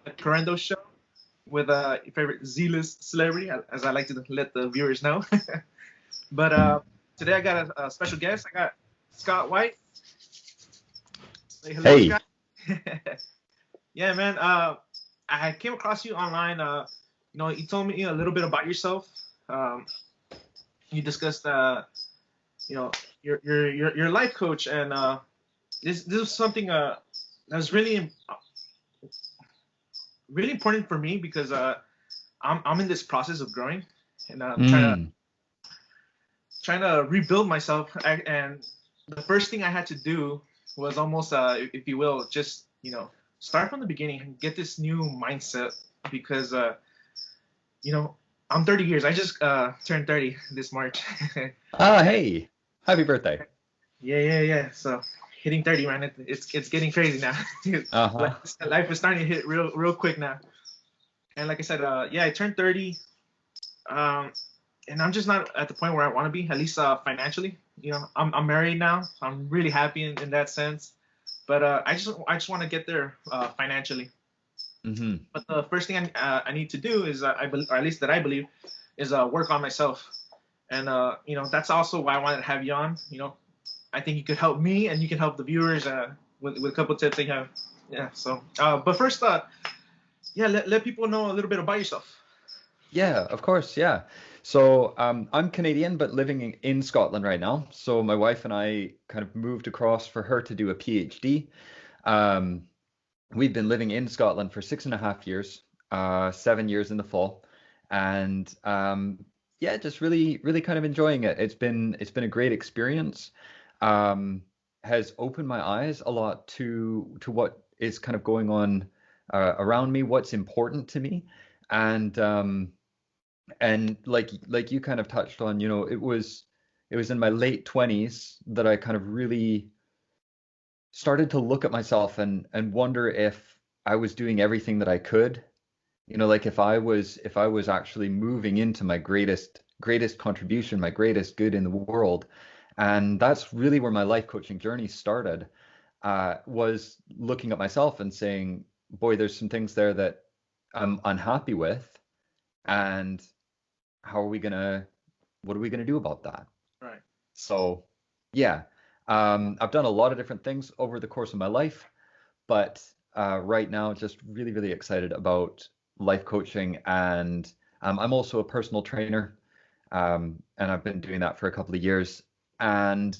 the Correndo Show with your favorite Z-list celebrity, as I like to let the viewers know. But today I got a special guest. I got Scott White. Say hello, Hey, Scott. Yeah, man. I came across you online. You told me a little bit about yourself. Um, you discussed, you know, your life coach, and this is something that was really important for me because I'm in this process of growing and mm, trying to rebuild myself. And the first thing I had to do was almost, if you will, just start from the beginning and get this new mindset because you know I'm 30 years. I just turned 30 this March. And hey, happy birthday. yeah. So hitting 30, man, it's getting crazy now. Like Uh-huh. life is starting to hit real quick now. And like I said, yeah, I turned 30. Um, and I'm just not at the point where I want to be, at least financially. I'm married now. So I'm really happy in that sense. But I just want to get there financially. Hmm. But the first thing I need to do is or at least that I believe, is work on myself. And that's also why I wanted to have you on. I think you could help me and you can help the viewers with a couple of tips they have. Yeah. So, but first, yeah, let people know a little bit about yourself. Yeah, of course, yeah. So I'm Canadian, but living in Scotland right now. So my wife and I kind of moved across for her to do a PhD. Um, we've been living in Scotland for 6.5 years, 7 years in the fall, and yeah, just really kind of enjoying it. It's been a great experience. Um, has opened my eyes a lot to what is kind of going on around me, what's important to me, and like you kind of touched on, it was in my late 20s that I kind of really started to look at myself and wonder if I was doing everything that I could. Like if I was actually moving into my greatest contribution, my greatest good in the world. And that's really where my life coaching journey started, was looking at myself and saying, boy, there's some things there that I'm unhappy with, and how are we gonna what are we gonna do about that? Right. So yeah, I've done a lot of different things over the course of my life, but right now just really excited about life coaching, and I'm also a personal trainer, and I've been doing that for a couple of years, and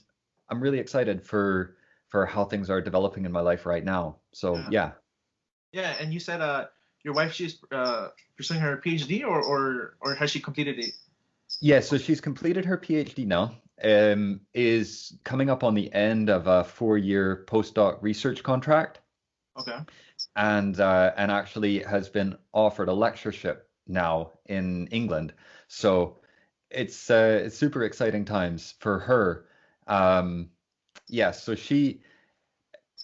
I'm really excited for how things are developing in my life right now. So Yeah. yeah. Yeah. And you said your wife, she's pursuing her PhD, or has she completed it? Yeah, so she's completed her PhD now, is coming up on the end of a 4-year postdoc research contract, Okay. and actually has been offered a lectureship now in England. So it's super exciting times for her. Um, yeah, so she,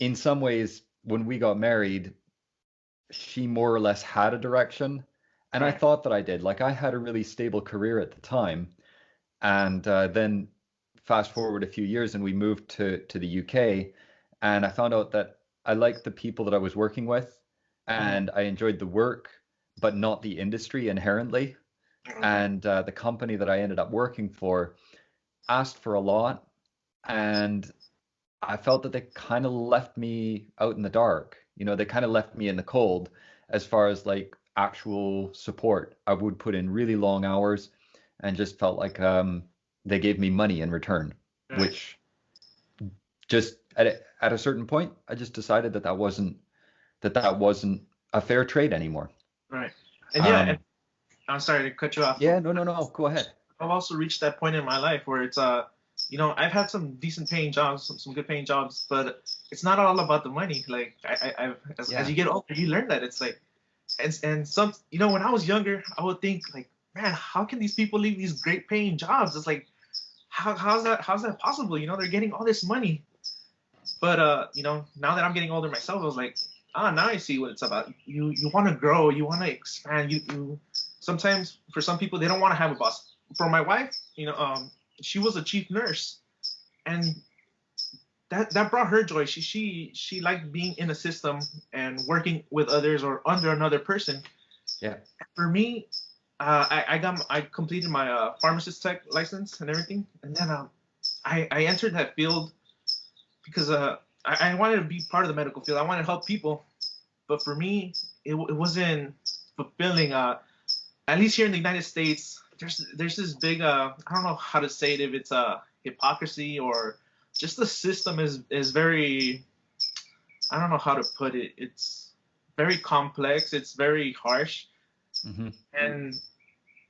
in some ways, when we got married, she more or less had a direction, and I Right. thought that I did. Like, I had a really stable career at the time. And then fast forward a few years and we moved to the UK, and I found out that I liked the people that I was working with, Mhm. and I enjoyed the work, but not the industry inherently. Okay. And the company that I ended up working for asked for a lot, and I felt that they kind of left me out in the dark. They kind of left me in the cold as far as like actual support. I would put in really long hours and just felt like they gave me money in return, Right. which just at a certain point, I just decided that wasn't a fair trade anymore. Right. And yeah, and Um, I'm sorry to cut you off. yeah, no, go ahead. I've also reached that point in my life where it's I've had some decent paying jobs, some good paying jobs, but it's not all about the money. Like I've as Yeah. you get older, you learn that it's like, and some, when I was younger, I would think like, man, how can these people leave these great paying jobs? It's like, how's that possible? They're getting all this money. But now that I'm getting older myself, I was like, now I see what it's about. You want to grow, you want to expand. You sometimes, for some people, they don't want to have a boss. For my wife, she was a chief nurse, and that brought her joy. She liked being in a system and working with others or under another person. Yeah. For me, I completed my pharmacist tech license and everything, and then I entered that field because I wanted to be part of the medical field. I wanted to help people, but for me, it wasn't fulfilling. At least here in the United States, there's this big I don't know how to say it, if it's hypocrisy or just the system is very, I don't know how to put it. It's very complex. It's very harsh. Hmm. And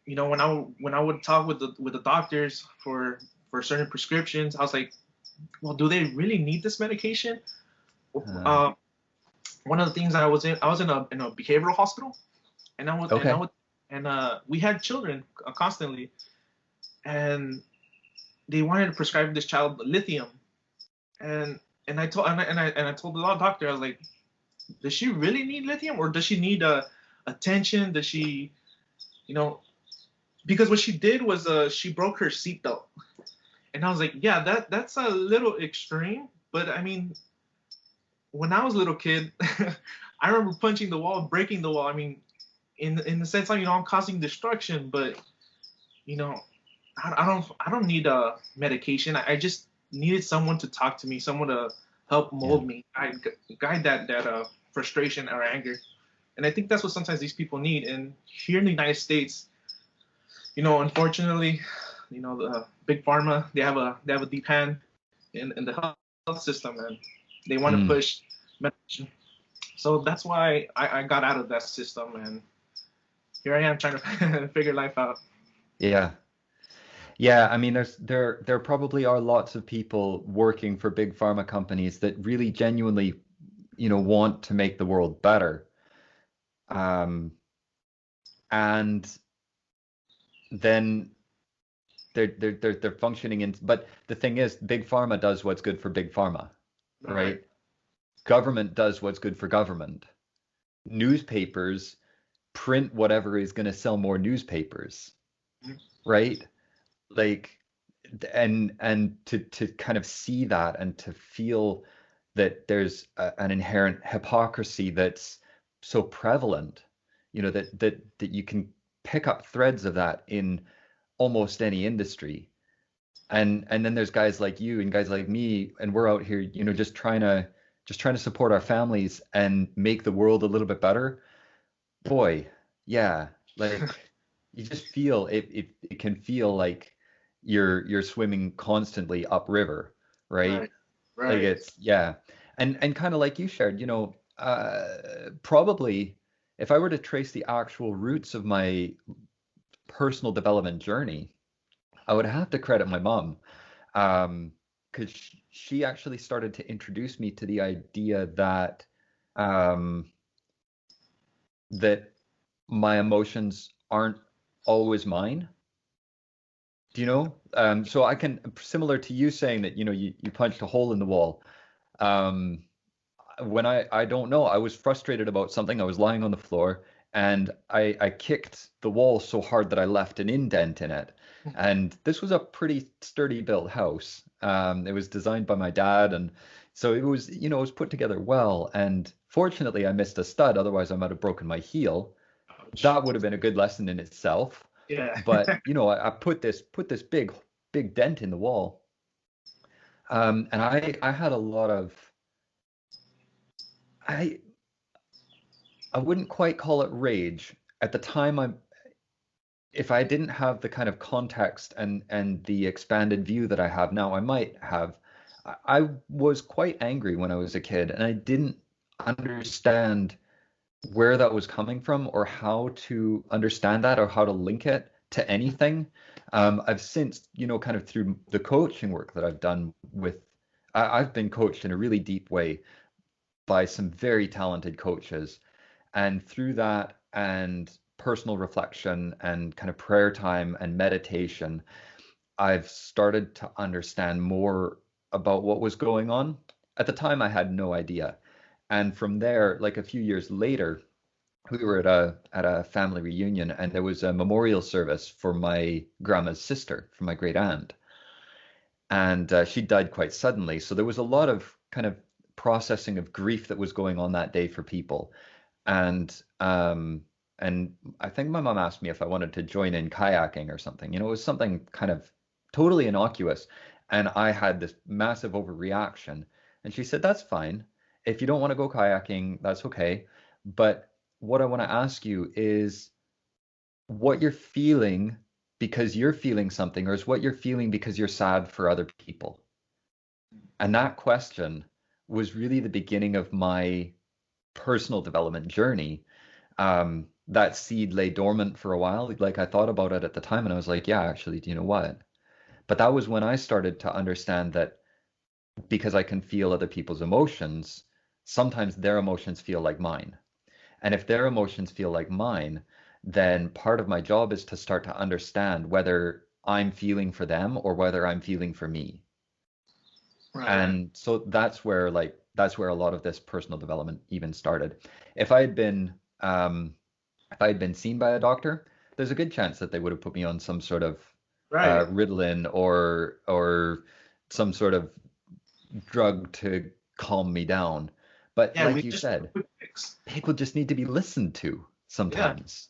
when I would talk with the doctors for certain prescriptions, I was like, well, do they really need this medication? Uh, Uh, One of the things I was in a behavioral hospital, and okay. we had children constantly, and they wanted to prescribe this child lithium, and I told the doctor, I was like, does she really need lithium, or does she need attention? Does she, you know, because what she did was she broke her seatbelt, and I was like, yeah, that's a little extreme, but I mean, when I was a little kid, I remember punching the wall, breaking the wall. I mean, in the sense of, I'm causing destruction, but you know, I don't need a medication. I just needed someone to talk to me, someone to help Yeah. mold me, guide that frustration or anger. And I think that's what sometimes these people need. And here in the United States, unfortunately, the big pharma, they have a deep hand in the health system, and they want to Mm, push medication. So that's why I got out of that system, and here I am trying to figure life out. yeah. Yeah, I mean, there probably are lots of people working for big pharma companies that really genuinely, want to make the world better. Um, and then they're functioning in, but the thing is, big pharma does what's good for big pharma, All right. right? Government does what's good for government. Newspapers print whatever is going to sell more newspapers, right? Like, and to kind of see that and to feel that there's an inherent hypocrisy that's so prevalent, that you can pick up threads of that in almost any industry. And then there's guys like you and guys like me, and we're out here, just trying to support our families and make the world a little bit better. Boy, yeah, like you just feel it can feel like you're swimming constantly upriver, right? Right. Like Right. it's yeah. And kind of like you shared, probably if I were to trace the actual roots of my personal development journey, I would have to credit my mom. Because she actually started to introduce me to the idea um, that my emotions aren't always mine. Do you know? So I can, similar to you saying that, you punched a hole in the wall. Um, when I don't know, I was frustrated about something. I was lying on the floor and I kicked the wall so hard that I left an indent in it. And this was a pretty sturdy built house. It was designed by my dad, and so it was put together well. And fortunately, I missed a stud. Otherwise, I might have broken my heel. Ouch. That would have been a good lesson in itself. Yeah. But I put this big dent in the wall. And I had a lot of I I wouldn't quite call it rage. At the time, if I didn't have the kind of context and the expanded view that I have now, I might have. I was quite angry when I was a kid, and I didn't understand where that was coming from or how to understand that or how to link it to anything. I've since, kind of through the coaching work that I've done I've been coached in a really deep way by some very talented coaches. And through that and personal reflection and kind of prayer time and meditation, I've started to understand more about what was going on. At the time, I had no idea. And from there, like a few years later, we were at a family reunion and there was a memorial service for my grandma's sister, for my great aunt. and she died quite suddenly. So there was a lot of kind of processing of grief that was going on that day for people. And I think my mom asked me if I wanted to join in kayaking or something. It was something kind of totally innocuous, and I had this massive overreaction. And she said, "That's fine. If you don't want to go kayaking, that's okay. But what I want to ask you is what you're feeling because you're feeling something, or is what you're feeling because you're sad for other people?" And that question was really the beginning of my personal development journey. That seed lay dormant for a while. Like I thought about it at the time and I was like, yeah, actually, do you know what? But that was when I started to understand that because I can feel other people's emotions, sometimes their emotions feel like mine. And if their emotions feel like mine, then part of my job is to start to understand whether I'm feeling for them or whether I'm feeling for me. Right, right. And so that's where a lot of this personal development even started. If I had been if I had been seen by a doctor, there's a good chance that they would have put me on some sort of Right. Ritalin or some sort of drug to calm me down. But Yeah, like we you just need a said, quick fix. people just need to be listened to Yeah, sometimes.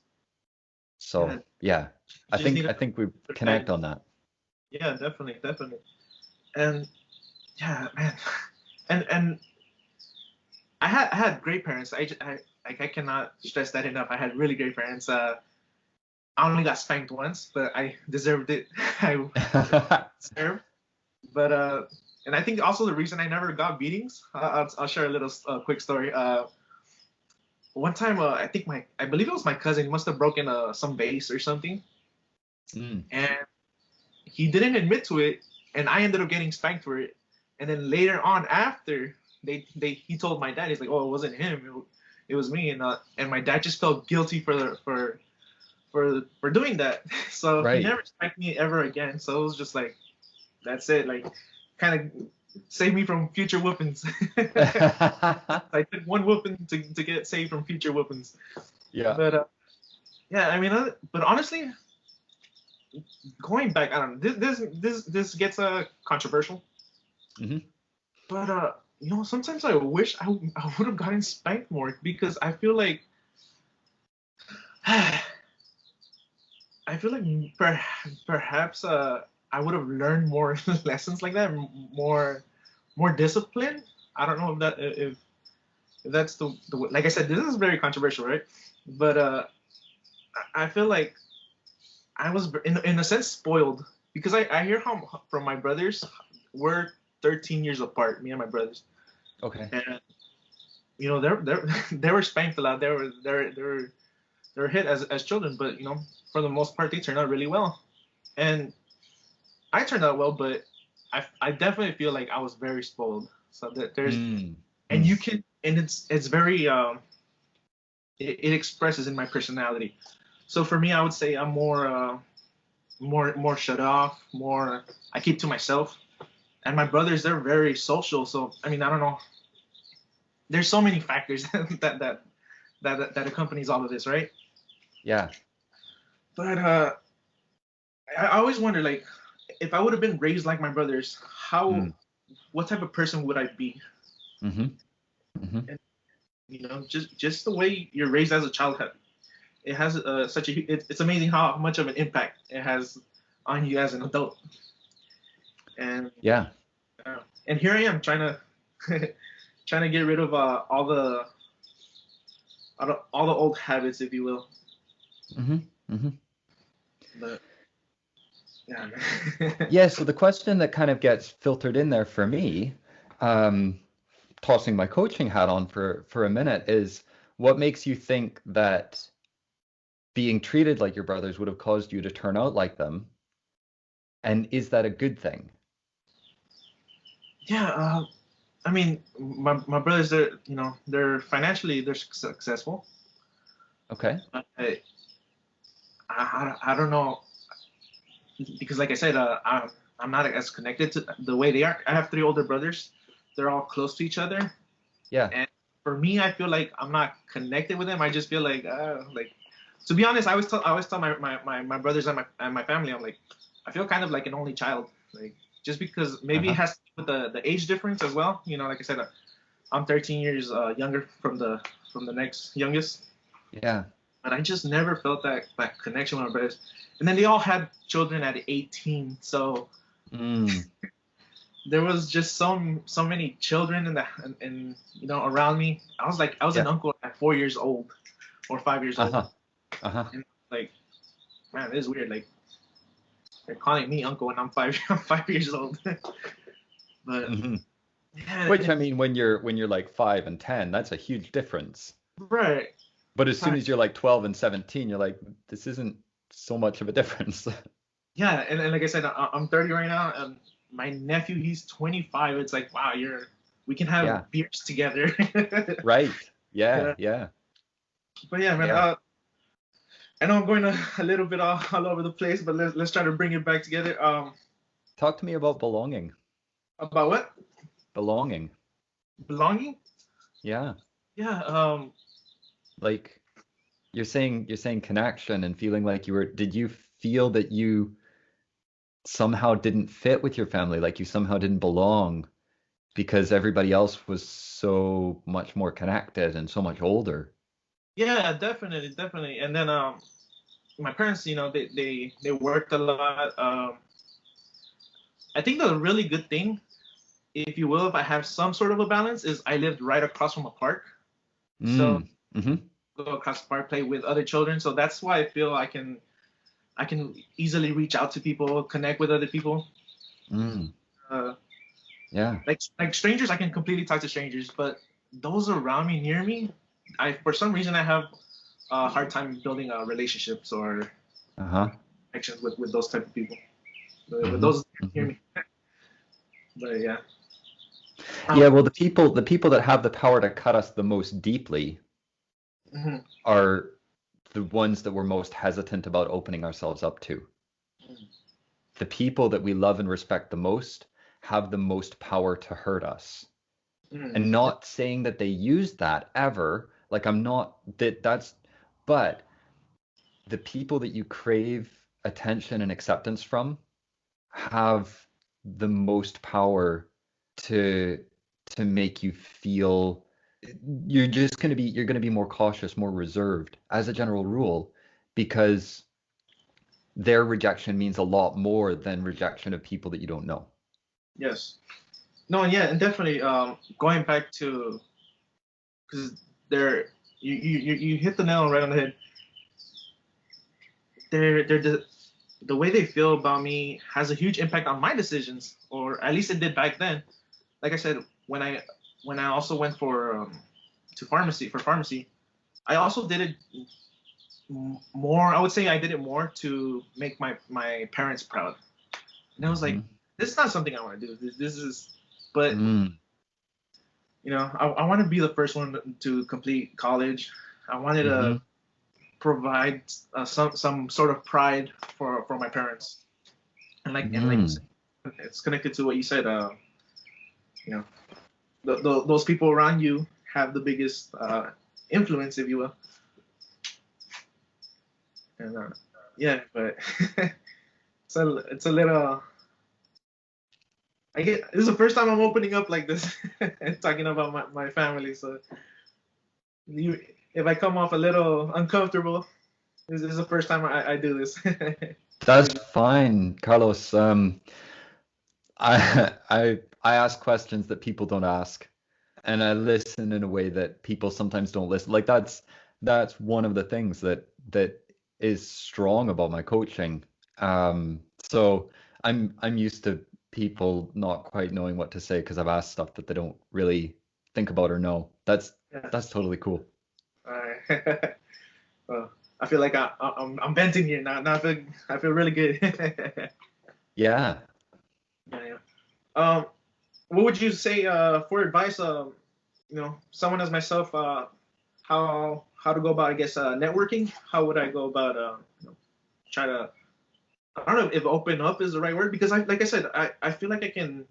yeah. So yeah, I Just think need a I think we quick connect guidance. on that. Yeah, definitely, definitely. And yeah, man. And I had great parents. Like I cannot stress that enough. I had really great parents. I only got spanked once, but I deserved it. I deserved. But and I think also the reason I never got beatings. I'll share a little quick story. One time, I believe it was my cousin. He must have broken some vase or something, Mm, and he didn't admit to it, and I ended up getting spanked for it. And then later on, after he told my dad, he's like, "Oh, it wasn't him. It was me." And my dad just felt guilty for doing that. So he right. never spanked me ever again. So it was just like that's it. Like kind of save me from future whoopings. I took one whooping to get saved from future whoopings. Yeah. But yeah, I mean, but honestly, going back, I don't know. This gets controversial. Hmm. But sometimes I wish I would have gotten spanked more because I feel like I feel like perhaps I would have learned more lessons like that, more discipline. I don't know if that's the like I said, this is very controversial, right? But I feel like I was in a sense spoiled because I hear how from my brothers, we're 13 years apart, me and my brothers, Okay. and they're they were spanked a lot. They were hit as children, but for the most part they turned out really well, and I turned out well, but I definitely feel like I was very spoiled. So that there's Mm, and mm. you can and it's very it expresses in my personality. So for me, I would say I'm more shut off, more I keep to myself. And my brothers, they're very social. So I mean, I don't know. There's so many factors that accompanies all of this, right? Yeah. But I always wonder, like, if I would have been raised like my brothers, Mm, what type of person would I be? hmm. Hmm. And just the way you're raised as a child, it has it's amazing how much of an impact it has on you as an adult. And Yeah. and here I am trying to trying to get rid of all the old habits, if you will. Hmm. Hmm. But yeah, Yeah, so the question that kind of gets filtered in there for me, um, tossing my coaching hat on for a minute, is what makes you think that being treated like your brothers would have caused you to turn out like them? And is that a good thing? yeah. I mean, my brothers, they're financially they're successful. Okay. I don't know because, like I said, I'm not as connected to the way they are. I have three older brothers. They're all close to each other, Yeah. and for me, I feel like I'm not connected with them. I just feel like to be honest, I always tell my brothers and my family, I'm like, I feel kind of like an only child. Like just because maybe it has to do with the age difference as well. You know, like I said, I'm 13 years younger from the next youngest. Yeah. But I just never felt that connection with my brothers. And then they all had children at 18, so there was just so many children in you know around me. I was Yeah. an uncle at 4 years old or 5 years old. And like, man, it is weird. Like they're calling me uncle when I'm 5 years old. But yeah, Which I mean, when you're like 5 and 10, that's a huge difference. right. But as soon as you're like 12 and 17, you're like, this isn't so much of a difference. Yeah, and like I said, I'm 30 right now, and my nephew, he's 25. It's like, wow, we can have Yeah. beers together. Right. Yeah. Yeah. But yeah, man. Yeah. I know I'm going a little bit all over the place, but let's try to bring it back together. Talk to me about belonging. About what? Belonging. Belonging? Yeah. Yeah. Like you're saying connection and feeling like did you feel that you somehow didn't fit with your family, like you somehow didn't belong because everybody else was so much more connected and so much older? Yeah, definitely. And then my parents, you know, they worked a lot. I think the really good thing, if you will, if I have some sort of a balance, is I lived right across from a park. So go across the park, play with other children. So that's why I feel I can easily reach out to people, connect with other people. Yeah. Like strangers, I can completely talk to strangers, but those around me, near me, for some reason I have a hard time building relationships or connections with those type of people. With those near me. But yeah. Yeah, well, the people that have the power to cut us the most deeply are the ones that we're most hesitant about opening ourselves up to. The people that we love and respect the most have the most power to hurt us. And not saying that they use that ever, like I'm not that's but the people that you crave attention and acceptance from have the most power to make you feel you're going to be more cautious, more reserved as a general rule, because their rejection means a lot more than rejection of people that you don't know. Yes. No, yeah, and definitely going back to, because you hit the nail right on the head. They're the way they feel about me has a huge impact on my decisions, or at least it did back then. Like I said, when I also went for pharmacy, I also did it more. I would say I did it more to make my parents proud. And I was like, this is not something I want to do. This is, but you know, I want to be the first one to complete college. I wanted to provide some sort of pride for my parents, and like it's connected to what you said. You know, those people around you have the biggest influence, if you will. And yeah, but it's a little. This is the first time I'm opening up like this and talking about my family. So if I come off a little uncomfortable, this is the first time I do this. That's fine, Carlos. I ask questions that people don't ask, and I listen in a way that people sometimes don't listen. Like that's one of the things that is strong about my coaching. So I'm used to people not quite knowing what to say because I've asked stuff that they don't really think about or know. That's totally cool. All right. Well, I feel like I'm venting here now. Now I feel really good. Yeah. Yeah. What would you say for advice? You know, someone as myself, how to go about, I guess, networking? How would I go about you know, try to, I don't know if open up is the right word, because like I said, I feel like I can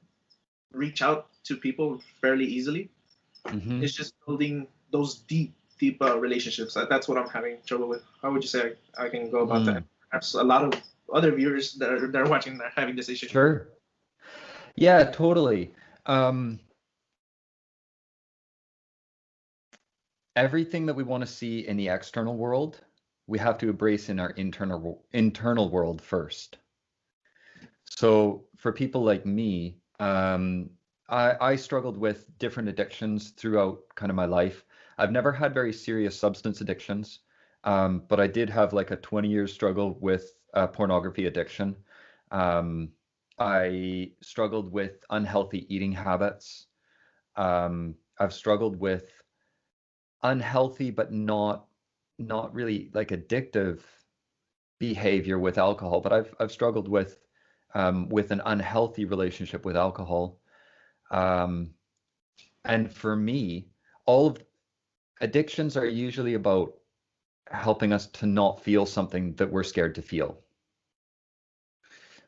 reach out to people fairly easily. It's just building those deep relationships. That's what I'm having trouble with. How would you say I can go about that? Perhaps a lot of other viewers that are watching that are having this issue. Sure. Yeah, totally. Um, Everything that we want to see in the external world, we have to embrace in our internal world first. So for people like me, I struggled with different addictions throughout kind of my life. I've never had very serious substance addictions, but I did have like a 20-year struggle with pornography addiction. Um, I struggled with unhealthy eating habits. I've struggled with unhealthy but not really like addictive behavior with alcohol, but I've struggled with an unhealthy relationship with alcohol. Um, and for me, all of addictions are usually about helping us to not feel something that we're scared to feel.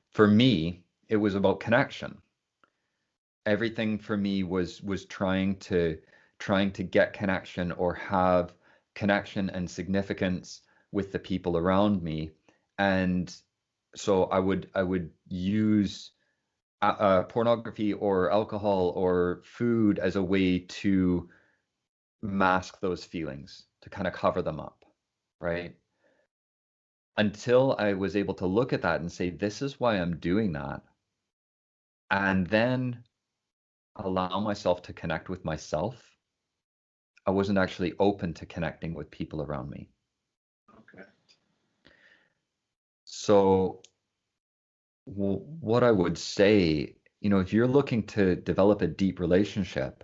For me, it was about connection. Everything for me was trying to get connection or have connection and significance with the people around me. And so I would use pornography or alcohol or food as a way to mask those feelings, to kind of cover them up, right? Until I was able to look at that and say, this is why I'm doing that, and then allow myself to connect with myself. I wasn't actually open to connecting with people around me. Okay. So, what I would say, if you're looking to develop a deep relationship,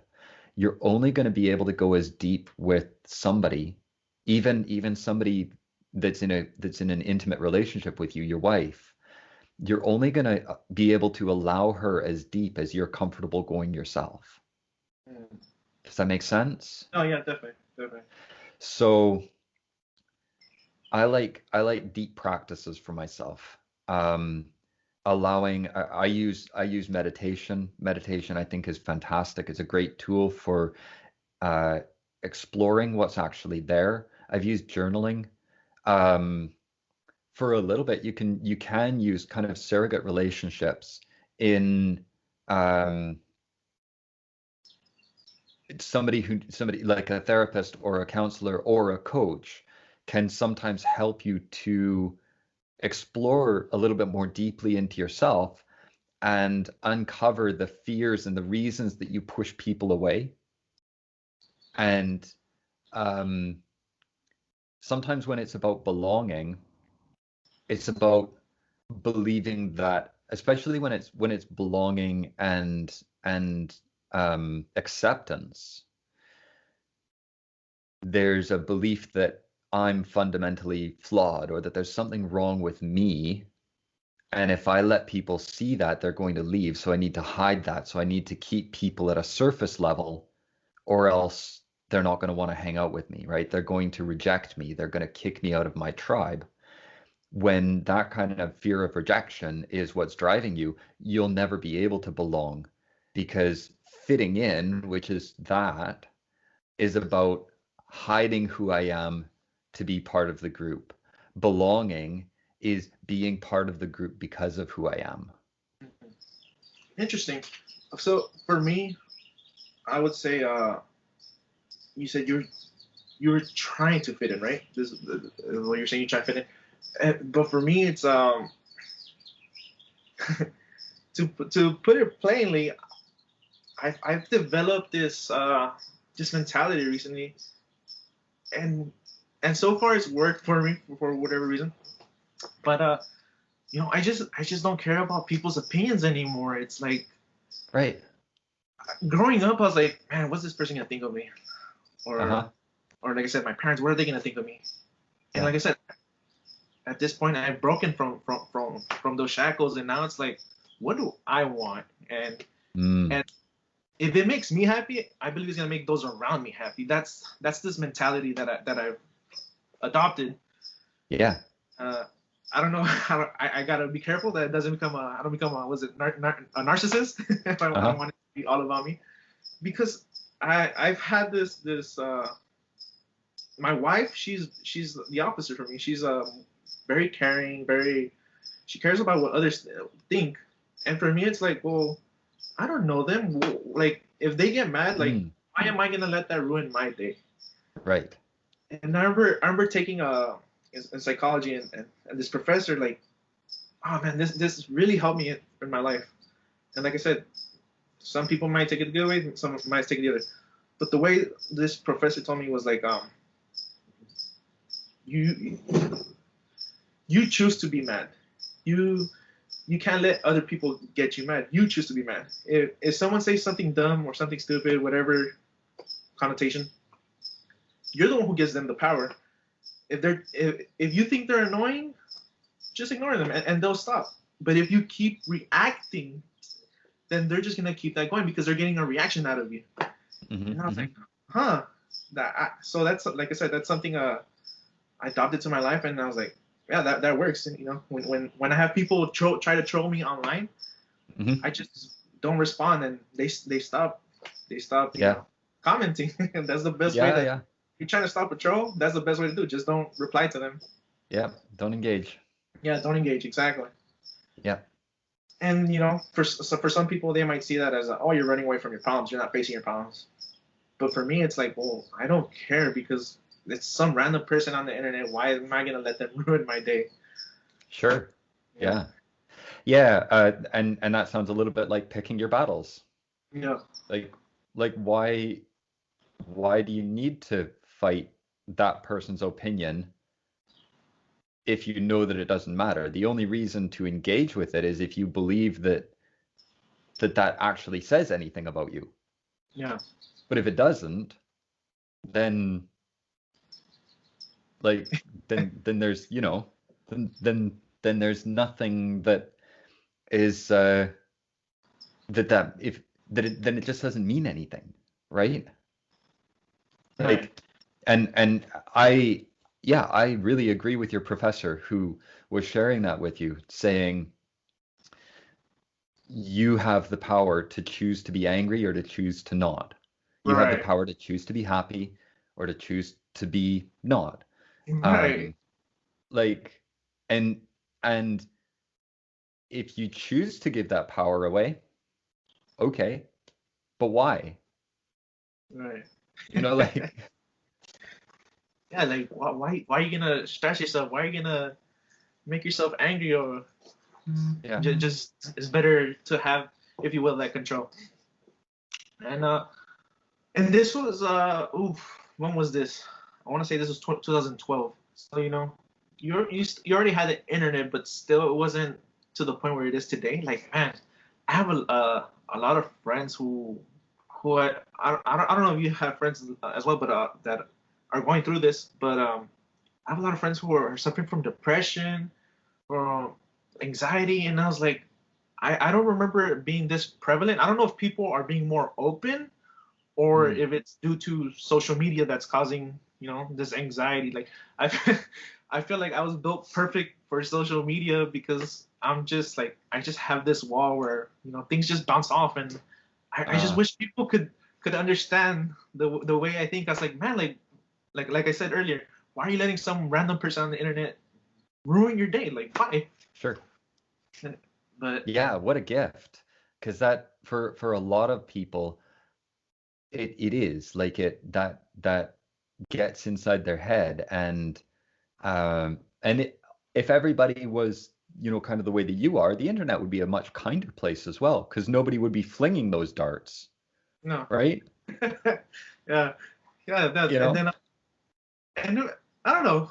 you're only going to be able to go as deep with somebody, even somebody that's in an intimate relationship with you, your wife. You're only going to be able to allow her as deep as you're comfortable going yourself. Mm. Does that make sense? Oh yeah, definitely, definitely. So I like deep practices for myself. Um, allowing I use meditation. Meditation I think is fantastic. It's a great tool for uh, exploring what's actually there. I've used journaling. Um, for a little bit, you can use kind of surrogate relationships in um, somebody like a therapist or a counselor or a coach can sometimes help you to explore a little bit more deeply into yourself and uncover the fears and the reasons that you push people away. And um, sometimes when it's about belonging, it's about believing that, especially when it's belonging and acceptance, there's a belief that I'm fundamentally flawed or that there's something wrong with me. And if I let people see that, they're going to leave. So I need to hide that. So I need to keep people at a surface level, or else they're not going to want to hang out with me, right? They're going to reject me. They're going to kick me out of my tribe. When that kind of fear of rejection is what's driving you, you'll never be able to belong because fitting in, which is that, is about hiding who I am to be part of the group. Belonging is being part of the group because of who I am. Interesting. So for me, I would say, you said you're trying to fit in, right? This is what you're saying. You try to fit in, but for me, it's to put it plainly, I've developed this mentality recently, and and so far it's worked for me for whatever reason. But I just don't care about people's opinions anymore. It's like Right. growing up, I was like, man, what's this person gonna think of me? Or Uh-huh. or like I said, my parents, what are they gonna think of me? And Yeah. like I said, at this point, I've broken from those shackles, and now it's like, what do I want? And Mm. if it makes me happy, I believe it's gonna make those around me happy. That's this mentality that I've adopted. Yeah. Uh, I don't know how I gotta be careful that it doesn't become I don't become a was it a narcissist if I Uh-huh. want it to be all about me, because I've had this my wife, she's the opposite for me. She's very caring, very, she cares about what others think. And for me it's like, well, I don't know them. Like if they get mad, like Mm, why am I gonna let that ruin my day? right. And I remember taking in psychology, and this professor, like, oh man, this really helped me in my life. And like I said, some people might take it the good way, some might take it the other. But the way this professor told me was like, you you choose to be mad. You you can't let other people get you mad. You choose to be mad. If someone says something dumb or something stupid, whatever connotation, you're the one who gives them the power. If you think they're annoying, just ignore them, and they'll stop. But if you keep reacting, then they're just gonna keep that going because they're getting a reaction out of you. Hmm. And I was Hmm. like, huh. So that's, like I said, that's something I adopted to my life, and I was like, yeah, that works. And, when I have people try to troll me online, Hmm. I just don't respond, and they stop Yeah. commenting. And that's the best way Yeah. to. Yeah. You're trying to stop a troll. That's the best way to do it. Just don't reply to them. Yeah. Don't engage. Yeah, don't engage, exactly. Yeah. And for some people, they might see that as oh, you're running away from your problems. You're not facing your problems. But for me, it's like, well, I don't care because it's some random person on the internet. Why am I gonna let them ruin my day? Sure. Yeah, Yeah. Yeah. And that sounds a little bit like picking your battles. yeah, Like like why do you need to fight that person's opinion if you know that it doesn't matter? The only reason to engage with it is if you believe that actually says anything about you. yeah. But if it doesn't, then like then there's then there's nothing that is that if that it then it just doesn't mean anything, right? Right, Like and I yeah, I really agree with your professor who was sharing that with you, saying you have the power to choose to be angry or to choose to not. You have the right, power to choose to be happy or to choose to be not. right, Um, like, and and if you choose to give that power away, okay, but why? right. You know, like, Yeah, like why are you gonna stress yourself? Why are you gonna make yourself angry? Or yeah. just it's better to have, if you will, that control. And this was when was this? I want to say this was 2012. So you already had the internet, but still it wasn't to the point where it is today. Like, man, I have a lot of friends who I don't know if you have friends as well, but that are going through this. But I have a lot of friends who are suffering from depression, from anxiety, and I was like, I don't remember it being this prevalent. I don't know if people are being more open or Mm. if it's due to social media that's causing this anxiety. Like I feel, I feel like I was built perfect for social media because I'm just like I just have this wall where things just bounce off, and I just Uh, wish people could understand the way I think. I was like, man, like I said earlier, why are you letting some random person on the internet ruin your day? Like why? sure. But Yeah, what a gift. Because that for a lot of people, it is like that gets inside their head and if everybody was, kind of the way that you are, the internet would be a much kinder place as well, because nobody would be flinging those darts, no. right? Yeah, yeah, that You and know? then and I don't know.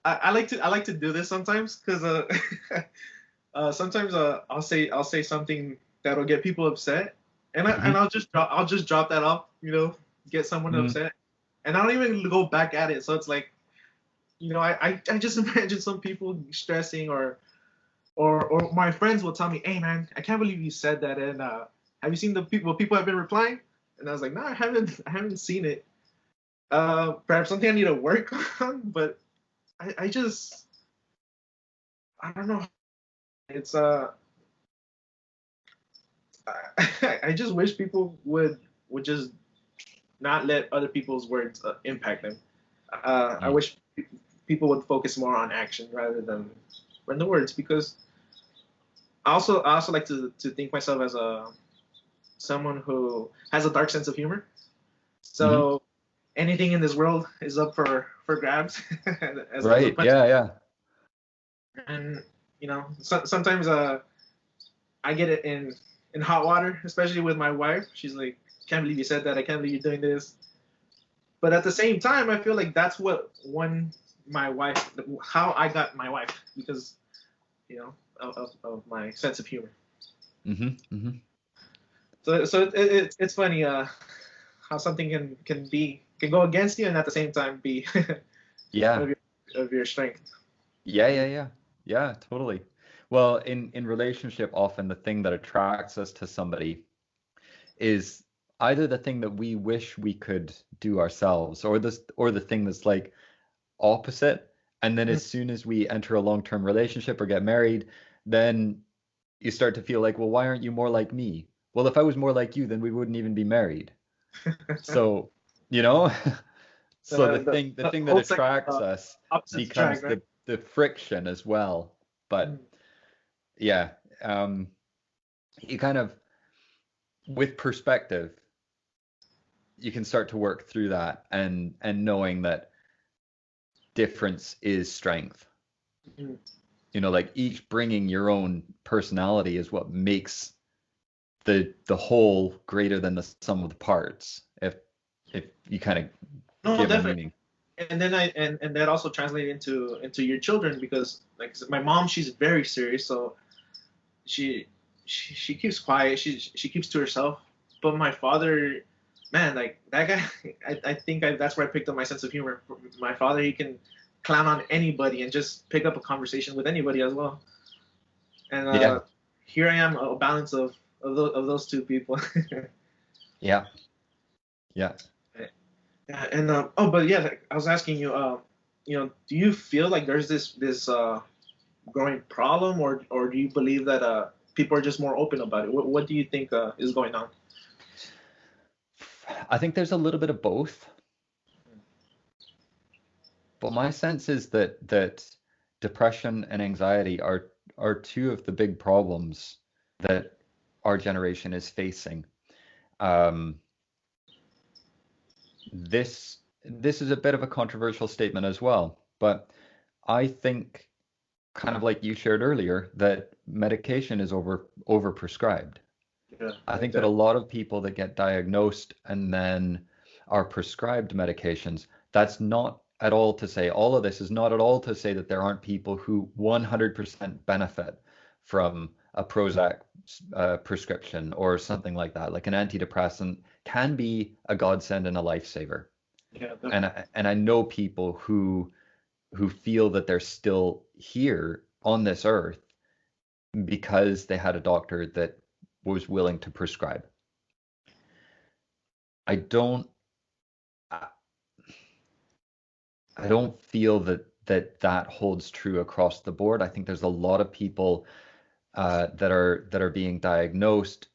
I like to do this sometimes because sometimes I'll say something that'll get people upset, and Hmm. I'll just drop that off, get someone Mm. upset, and I don't even go back at it. So it's like I just imagine some people stressing, or my friends will tell me, hey man, I can't believe you said that, and have you seen the people what people have been replying? And I was like, no, I haven't seen it. Perhaps something I need to work on, but I just I don't know. It's I just wish people would just not let other people's words impact them. I Mm. wish people would focus more on action rather than the words, because I also like to think myself as someone who has a dark sense of humor. Hmm. So anything in this world is up for grabs as a Right. punch. Yeah, yeah. And sometimes I get it in hot water, especially with my wife. She's like, "Can't believe you said that. I can't believe you're doing this." But at the same time, I feel like that's what won my wife, how I got my wife, because of my sense of humor. Hmm. Hmm. So it's funny how something can go against you and at the same time be Yeah. of your strength. Yeah, yeah, yeah. Yeah, totally. Well, in relationship, often the thing that attracts us to somebody is either the thing that we wish we could do ourselves, or the thing that's like opposite. And then Mm. as soon as we enter a long-term relationship or get married, then you start to feel like, well, why aren't you more like me? Well, if I was more like you, then we wouldn't even be married. So, you know, so the The thing that whole segment, attracts us opposites becomes attract, right? the friction as well. But Mm. yeah, you kind of, with perspective, you can start to work through that, and knowing that difference is strength. Mm. Like each bringing your own personality is what makes the whole greater than the sum of the parts. If you kind of No, get my definitely. meaning. And then and that also translates into your children, because like I said, my mom, she's very serious, so she she keeps quiet. She keeps to herself. But my father, man, like that guy, I think that's where I picked up my sense of humor. My father, he can clown on anybody and just pick up a conversation with anybody as well. And Yeah, here I am, a balance of those two people. yeah, yeah. Yeah, and but yeah, like, I was asking you, do you feel like there's this growing problem, or do you believe that people are just more open about it? What do you think is going on? I think there's a little bit of both, but my sense is that depression and anxiety are two of the big problems that our generation is facing. Um, this is a bit of a controversial statement as well, but I think, kind of like you shared earlier, that medication is overprescribed. Yeah, I like think that a that. lot of people that get diagnosed and then are prescribed medications, that's not at all to say, all of this is not at all to say that there aren't people who 100% benefit from a Prozac prescription or something like that. Like an antidepressant can be a godsend and a lifesaver. Yeah, And I know people who feel that they're still here on this earth because they had a doctor that was willing to prescribe. I don't I I don't feel that holds true across the board. I think there's a lot of people that are being diagnosed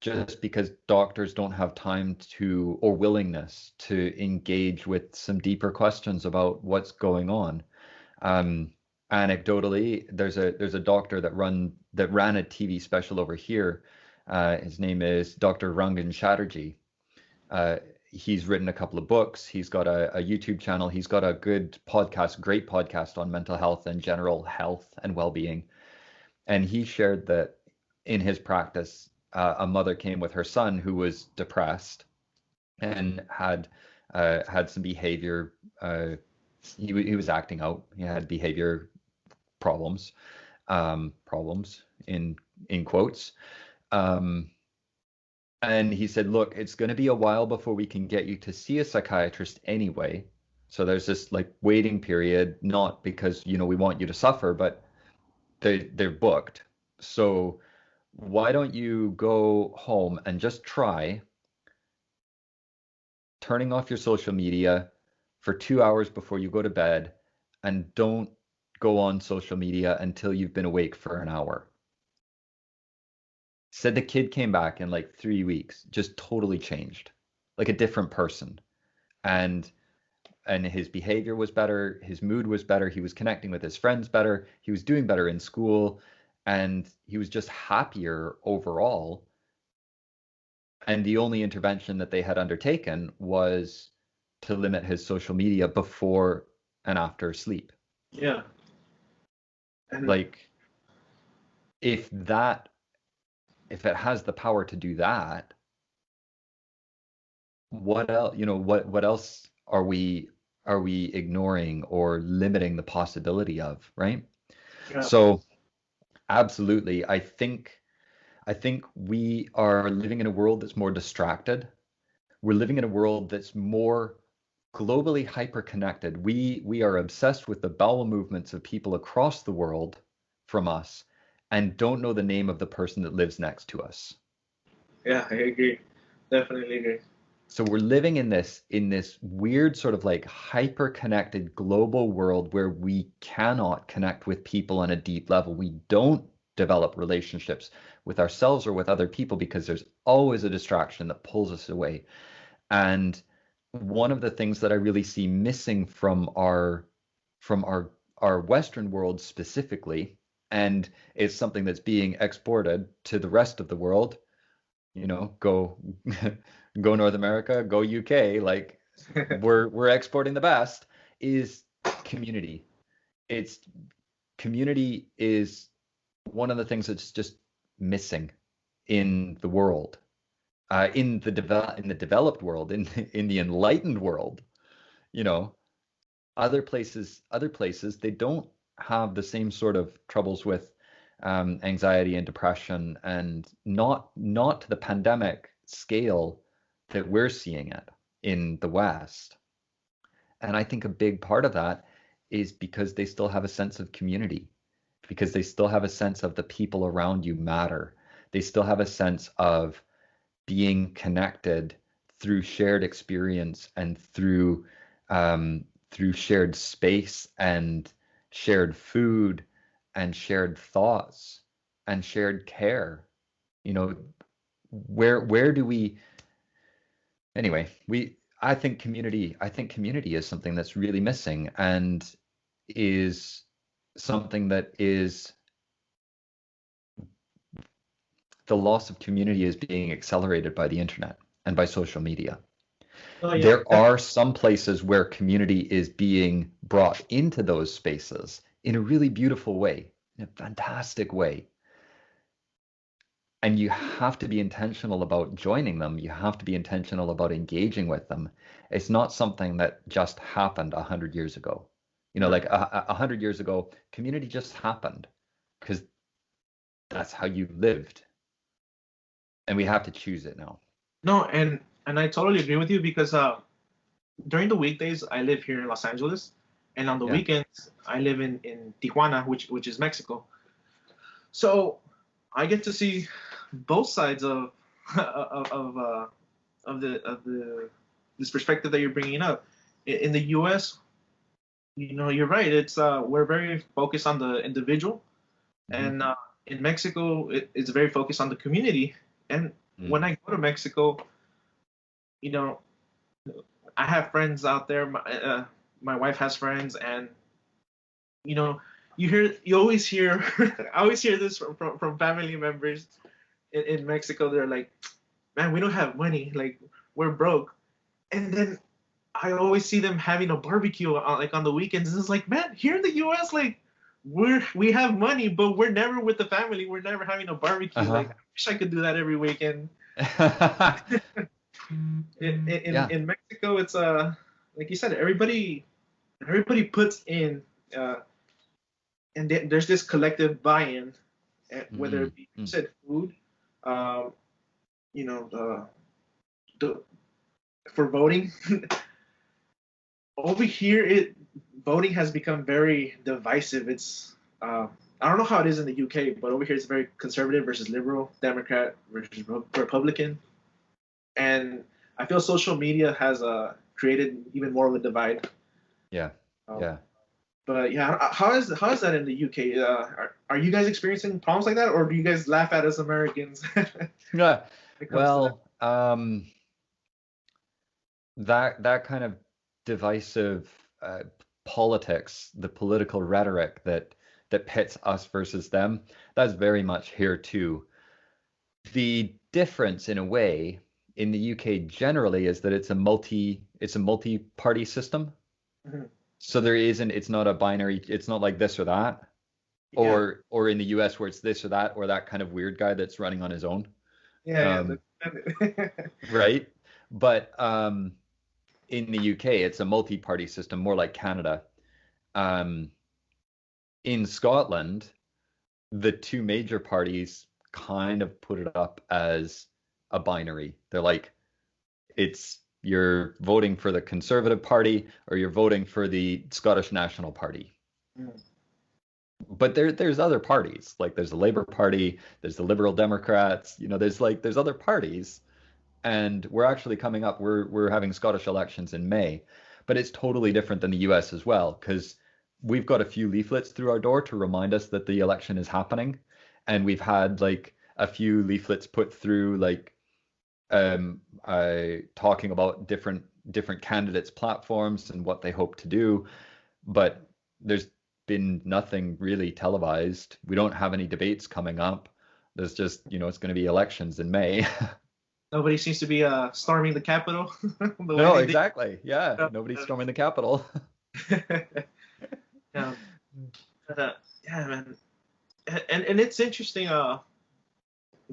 just because doctors don't have time to, or willingness to, engage with some deeper questions about what's going on. Um, Anecdotally, there's a doctor that ran a TV special over here. His name is Dr. Rangan Chatterjee. Uh, he's written a couple of books. He's got a YouTube channel. He's got a good podcast, great podcast on mental health and general health and well-being. And he shared that in his practice, a mother came with her son who was depressed and had some behavior. He was acting out. He had behavior problems, problems in quotes. Um, and he said, "Look, it's going to be a while before we can get you to see a psychiatrist anyway. So there's this like waiting period, not because we want you to suffer, but they're booked. So why don't you go home and just try turning off your social media for 2 hours before you go to bed, and don't go on social media until you've been awake for an hour." Said the kid came back in like 3 weeks, just totally changed, like a different person. And his behavior was better, his mood was better, he was connecting with his friends better, he was doing better in school, and he was just happier overall And the only intervention that they had undertaken was to limit his social media before and after sleep. Yeah. And Like, if that, if it has the power to do that, what else, what else are we ignoring or limiting the possibility of, right? yeah. So absolutely, I think we are living in a world that's more distracted. We're living in a world that's more globally hyper-connected. We are obsessed with the bowel movements of people across the world from us and don't know the name of the person that lives next to us. Yeah, I agree. Definitely agree. So we're living in this weird sort of like hyper-connected global world where we cannot connect with people on a deep level. We don't develop relationships with ourselves or with other people because there's always a distraction that pulls us away. And one of the things that I really see missing from our Western world specifically, and it's something that's being exported to the rest of the world, go go North America, go UK, like we're exporting the best, is community. It's community is one of the things that's just missing in the world, in the developed world, in the enlightened world. You know, other places they don't have the same sort of troubles with anxiety and depression, and not to the pandemic scale that we're seeing it in the West. And I think a big part of that is because they still have a sense of community, because they still have a sense of the people around you matter. They still have a sense of being connected through shared experience and through shared space and shared food and shared thoughts and shared care. You know, where do we anyway, we I think community is something that's really missing and is something that is the loss of community is being accelerated by the internet and by social media. Oh yeah. There are some places where community is being brought into those spaces in a really beautiful way, in a fantastic way. And you have to be intentional about joining them. You have to be intentional about engaging with them. It's not something that just happened 100 years ago. Yeah. Like 100 years ago, community just happened because that's how you lived. And we have to choose it now. No, and I totally agree with you because during the weekdays I live here in Los Angeles, and on the Yeah. weekends I live in Tijuana, which is Mexico. So I get to see both sides of of the this perspective that you're bringing up. In the U.S., you're right. It's we're very focused on the individual, Hmm. and in Mexico, it's very focused on the community. And when I go to Mexico, you know, I have friends out there. My wife has friends, and you know, you always hear, I always hear this from family members in Mexico. They're like, "Man, we don't have money. Like, we're broke." And then I always see them having a barbecue like on the weekends. And it's like, man, here in the U.S., like we have money, but we're never with the family. We're never having a barbecue. Like, I Uh-huh. wish I could do that every weekend. Yeah. In Mexico, it's like you said, everybody puts in, uh, and there's this collective buy-in, whether Mm, it be you mm. said food, um, you know, the for voting. Over here, voting has become very divisive. It's I don't know how it is in the UK, but over here it's very conservative versus liberal, Democrat versus Republican, and I feel social media has created even more of a divide. Yeah. Um, Yeah. but yeah, how is that in the UK? Are you guys experiencing problems like that, or do you guys laugh at us Americans when Yeah. it comes to that? Well, that kind of divisive politics, the political rhetoric that pits us versus them, that's very much here too. The difference, in a way, in the UK generally is that it's a multi-party system. Mhm. So it's not a binary, it's not like this or that. Yeah, Or in the US where it's this or that kind of weird guy that's running on his own. yeah, Um, yeah. right? But in the UK, it's a multi-party system, more like Canada. Um, in Scotland, the two major parties kind of put it up as a binary. They're like, it's you're voting for the Conservative Party or you're voting for the Scottish National Party. Mm. But there's other parties. Like there's the Labour Party, there's the Liberal Democrats, there's other parties. And we're actually coming up, we're having Scottish elections in May, but it's totally different than the US as well, because we've got a few leaflets through our door to remind us that the election is happening. And we've had like a few leaflets put through like talking about different candidates' platforms and what they hope to do, but there's been nothing really televised. We don't have any debates coming up. There's just, it's going to be elections in May. Nobody seems to be storming the Capitol the way No, they did. exactly. Yeah, nobody's storming the Capitol. Yeah, yeah, man. And it's interesting.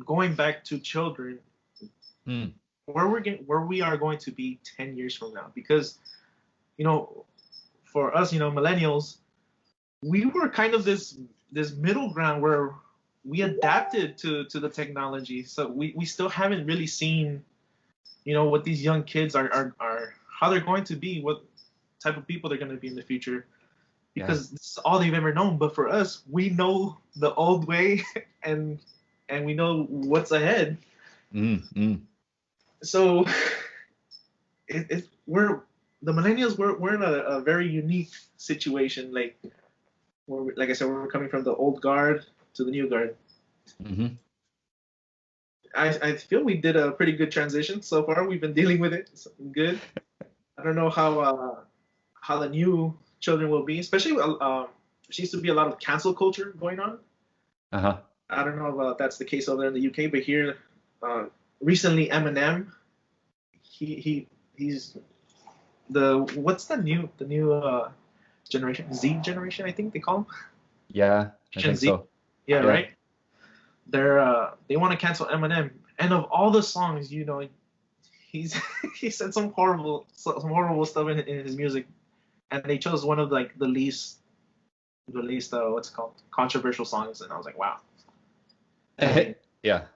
Going back to children, Hmm. where we are going to be 10 years from now, because you know, for us, millennials, we were kind of this middle ground where we adapted to the technology. So we still haven't really seen, what these young kids are how they're going to be, what type of people they're going to be in the future, Yeah. because this is all they've ever known. But for us, we know the old way, and we know what's ahead. Mm, mm. So we're the millennials. We're in a very unique situation. Like I said, we're coming from the old guard to the new guard. Hmm. I feel we did a pretty good transition so far. We've been dealing with it good. I don't know how the new children will be, especially there seems to be a lot of cancel culture going on. Uh-huh. I don't know if that's the case over there in the UK, but here uh, recently Eminem, he's what's the new generation, Z generation, I think they call him. Yeah, I Gen think Z. so. Yeah, Yeah. right. They want to cancel Eminem, and of all the songs, he's he said some horrible stuff in his music, and they chose one of like the least what's it called, controversial songs, and I was like, wow. Dang. Yeah.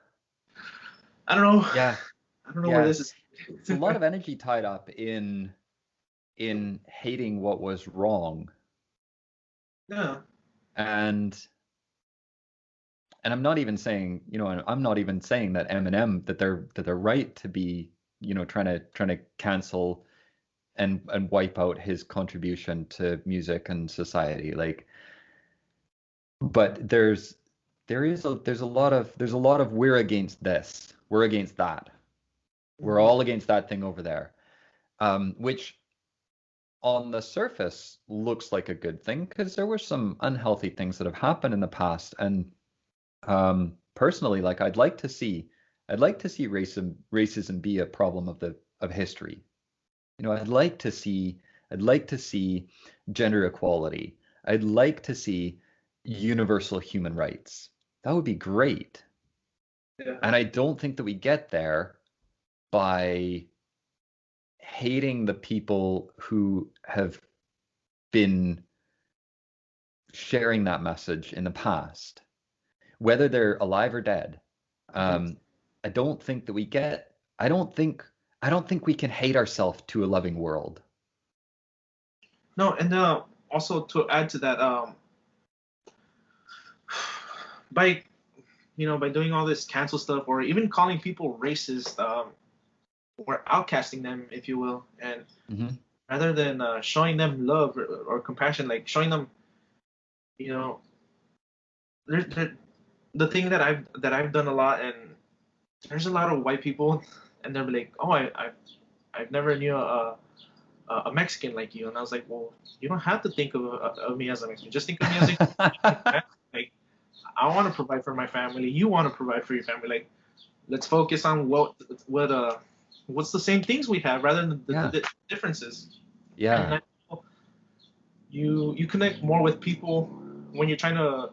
I don't know. Yeah. I don't know where Yeah. this is. It's a lot of energy tied up in hating what was wrong. Yeah. And I'm not even saying, I'm not even saying that Eminem that they're right to be, trying to cancel and wipe out his contribution to music and society. Like, but there's a lot of we're against this, we're against that, we're Mhm. all against that thing over there, which on the surface looks like a good thing because there were some unhealthy things that have happened in the past. And personally, like I'd like to see racism be a problem of history. I'd like to see gender equality. I'd like to see universal human rights. That would be great. Yeah. And I don't think that we get there by hating the people who have been sharing that message in the past, whether they're alive or dead. Mhm. Um, I don't think that we get. I don't think we can hate ourselves to a loving world. No, and also to add to that, by by doing all this cancel stuff, or even calling people racist, or outcasting them, if you will, and Hmm. rather than showing them love or compassion, like showing them, you know, the thing that I've done a lot, and there's a lot of white people, and they're like, oh, I've never knew a Mexican like you, and I was like, well, you don't have to think of me as a Mexican, just think of me as a like, I want to provide for my family, you want to provide for your family, like let's focus on what what's the same things we have rather than Yeah. the differences. And Yeah. you connect more with people when you're trying to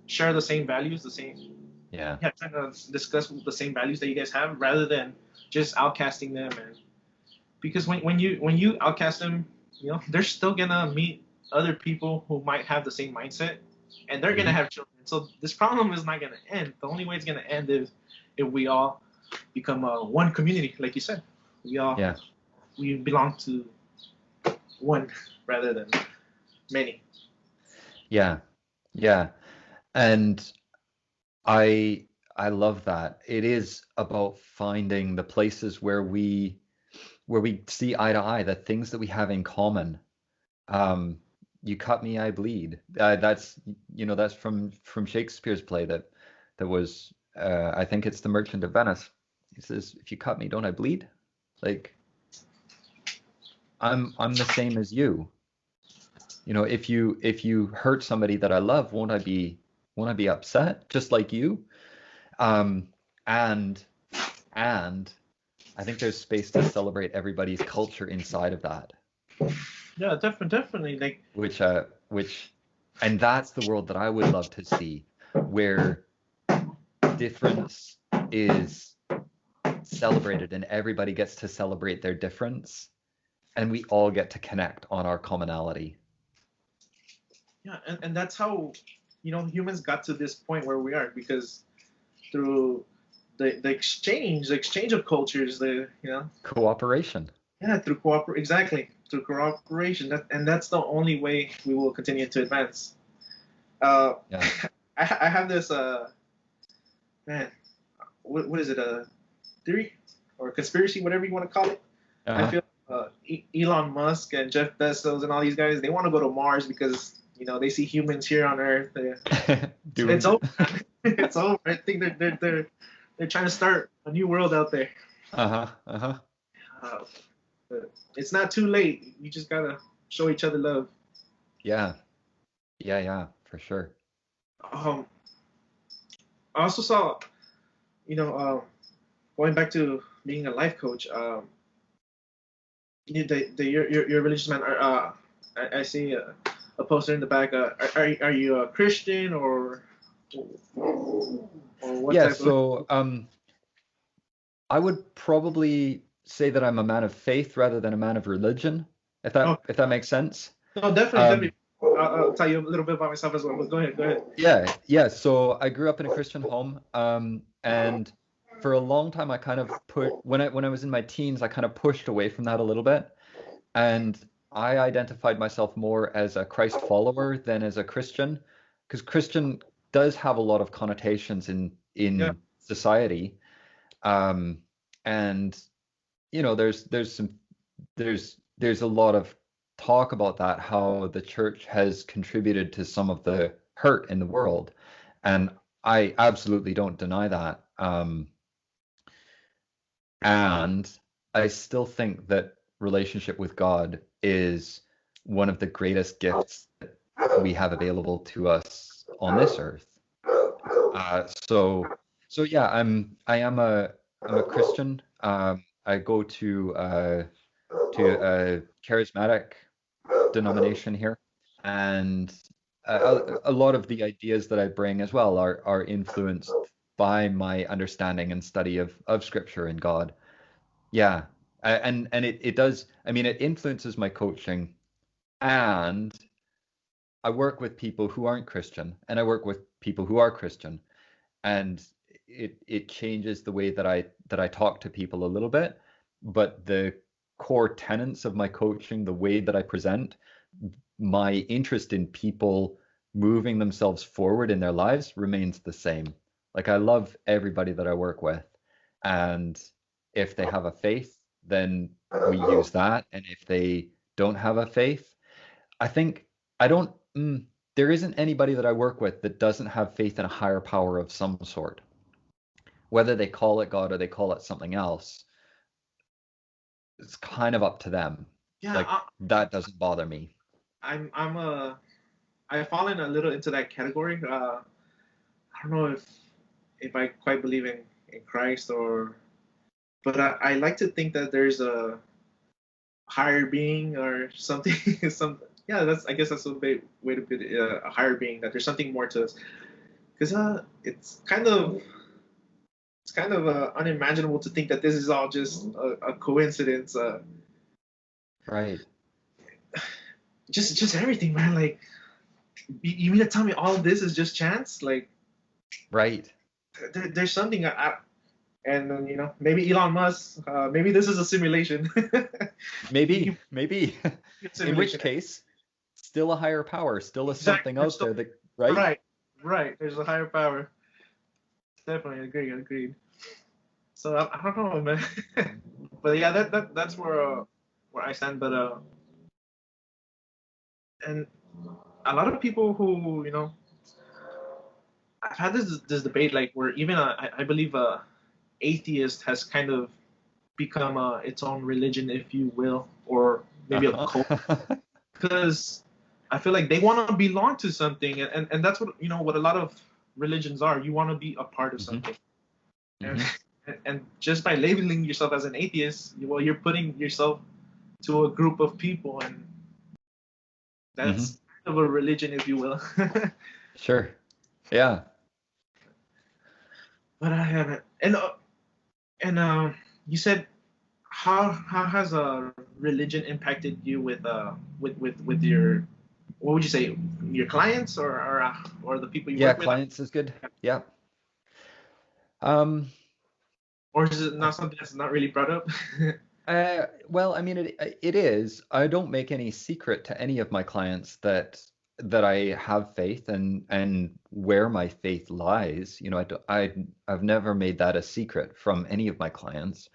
share the same values, the same, Yeah. yeah, trying to discuss the same values that you guys have rather than just outcasting them. And because when you outcast them, they're still gonna meet other people who might have the same mindset, and they're gonna Hmm. have children. So this problem is not gonna end. The only way it's gonna end is if we all become one community, like you said. Yeah. We belong to one rather than many. Yeah. Yeah. And I I love that. It is about finding the places where we see eye to eye, the things that we have in common. Um, you cut me, I bleed. That's that's from Shakespeare's play that was I think it's The Merchant of Venice. He says, "If you cut me, don't I bleed?" Like I'm the same as you. If you hurt somebody that I love, won't I be upset just like you? Um, and and I think there's space to celebrate everybody's culture inside of that, Yeah, definitely. Like, which and that's the world that I would love to see, where difference is celebrated and everybody gets to celebrate their difference and we all get to connect on our commonality. yeah, and that's how humans got to this point where we are, because through the exchange of cultures, Cooperation. yeah, through cooperation. And that's the only way we will continue to advance. Uh, Yeah. I have this man, what is it, a theory or conspiracy, whatever you want to call it. I Uh-huh. feel Elon Musk and Jeff Bezos and all these guys, they want to go to Mars because they see humans here on Earth. It's Doomed. over. It's over. I think they're trying to start a new world out there. Uh-huh. Uh-huh. Uh, but it's not too late. You just gotta show each other love. Yeah. Yeah, yeah, for sure. Um, I also saw, you know, going back to being a life coach. Your religious man. I see a poster in the back. Are you a Christian or what Yeah, type of? so I would probably say that I'm a man of faith rather than a man of religion, if Oh, that makes sense. no, definitely. Um, I'll tell you a little bit about myself as well. But go ahead, go ahead. yeah, yeah. So I grew up in a Christian home, and for a long time I kind of put when I was in my teens, I kind of pushed away from that a little bit, and I identified myself more as a Christ follower than as a Christian, because Christian does have a lot of connotations Yeah, in society. Um, and there's a lot of talk about that, how the church has contributed to some of the hurt in the world, and I absolutely don't deny that. And I still think that relationship with God is one of the greatest gifts that we have available to us on this earth. So yeah, I'm a Christian. I go to a charismatic denomination here, and a lot of the ideas that I bring as well are influenced by my understanding and study of Scripture and God. Yeah, and it does. I mean, it influences my coaching, and I work with people who aren't Christian, and I work with people who are Christian, and it changes the way that I talk to people a little bit, but the core tenets of my coaching, the way that I present, my interest in people moving themselves forward in their lives remains the same. Like I love everybody that I work with, and if they have a faith, then we use that, and if they don't have a faith, I think I don't. There isn't anybody that I work with that doesn't have faith in a higher power of some sort, whether they call it God or they call it something else. It's kind of up to them. yeah. Like that doesn't bother me. I've fallen a little into that category. I don't know if I quite believe in Christ, or but I like to think that there's a higher being or something. Some yeah, that's I guess that's a way to put it. A higher being, that there's something more to us, because it's kind of unimaginable to think that this is all just a coincidence. Right. Just everything, man. Like, you mean to tell me all of this is just chance? Like, Right. there's something. And then, maybe Elon Musk. Maybe this is a simulation. Maybe, You maybe. can In which simulation. case, still a higher power, still a Exactly. something out there that, right? Right. Right. There's a higher power. Definitely agree. Agreed. So I don't know, man. But yeah, that's where I stand. But and a lot of people who I've had this debate, like, where even I believe atheist has kind of become its own religion, if you will, or maybe a cult, Uh-huh. because I feel like they want to belong to something, and that's what a lot of religions are. You want to be a part of hmm something, and hmm and just by labeling yourself as an atheist, well, you're putting yourself to a group of people, and hmm that's kind of a religion, if you will. Sure. Yeah. But I haven't. And you said, how has religion impacted you with your, what would you say, your clients, or the people you Yeah, work with, clients is good. Yeah. Um, or is it not something that's not really brought up? well, I mean, it is. I don't make any secret to any of my clients that I have faith and where my faith lies. You know, I've never made that a secret from any of my clients.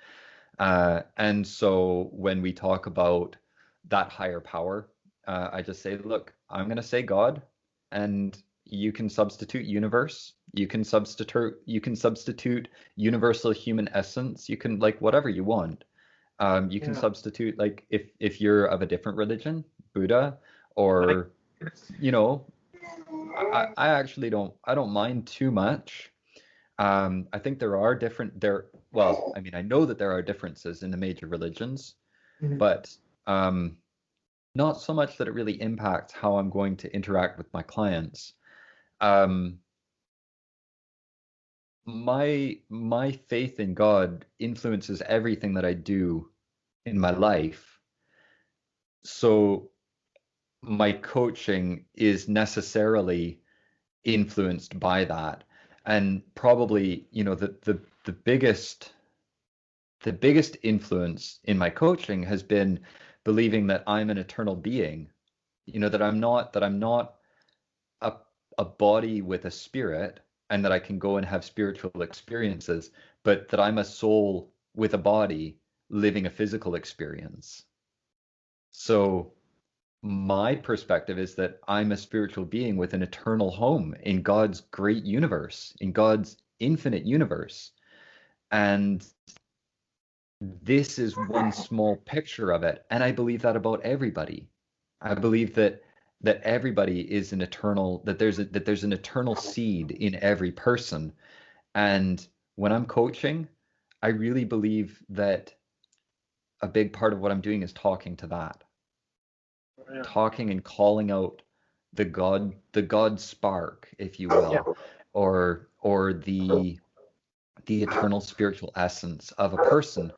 And so when we talk about that higher power, I just say, look, I'm going to say God, and you can substitute universe, you can substitute universal human essence, you can, like, whatever you want. You can Yeah, substitute, like, if you're of a different religion, Buddha, like, or you know, I actually don't mind too much. I think well, I mean, I know that there are differences in the major religions, mhm. but um, not so much that it really impacts how I'm going to interact with my clients. Um, my faith in God influences everything that I do in my life. So my coaching is necessarily influenced by that. And probably, the biggest influence in my coaching has been believing that I'm an eternal being, that I'm not a, a body with a spirit, and that I can go and have spiritual experiences, but that I'm a soul with a body living a physical experience. So my perspective is that I'm a spiritual being with an eternal home in God's great universe, in God's infinite universe. And this is one small picture of it. And I believe that about everybody. I believe that everybody is an eternal, that there's an eternal seed in every person. And when I'm coaching, I really believe that a big part of what I'm doing is talking to that, Yeah, talking and calling out the God spark, if you yeah, will, or the eternal spiritual essence of a person.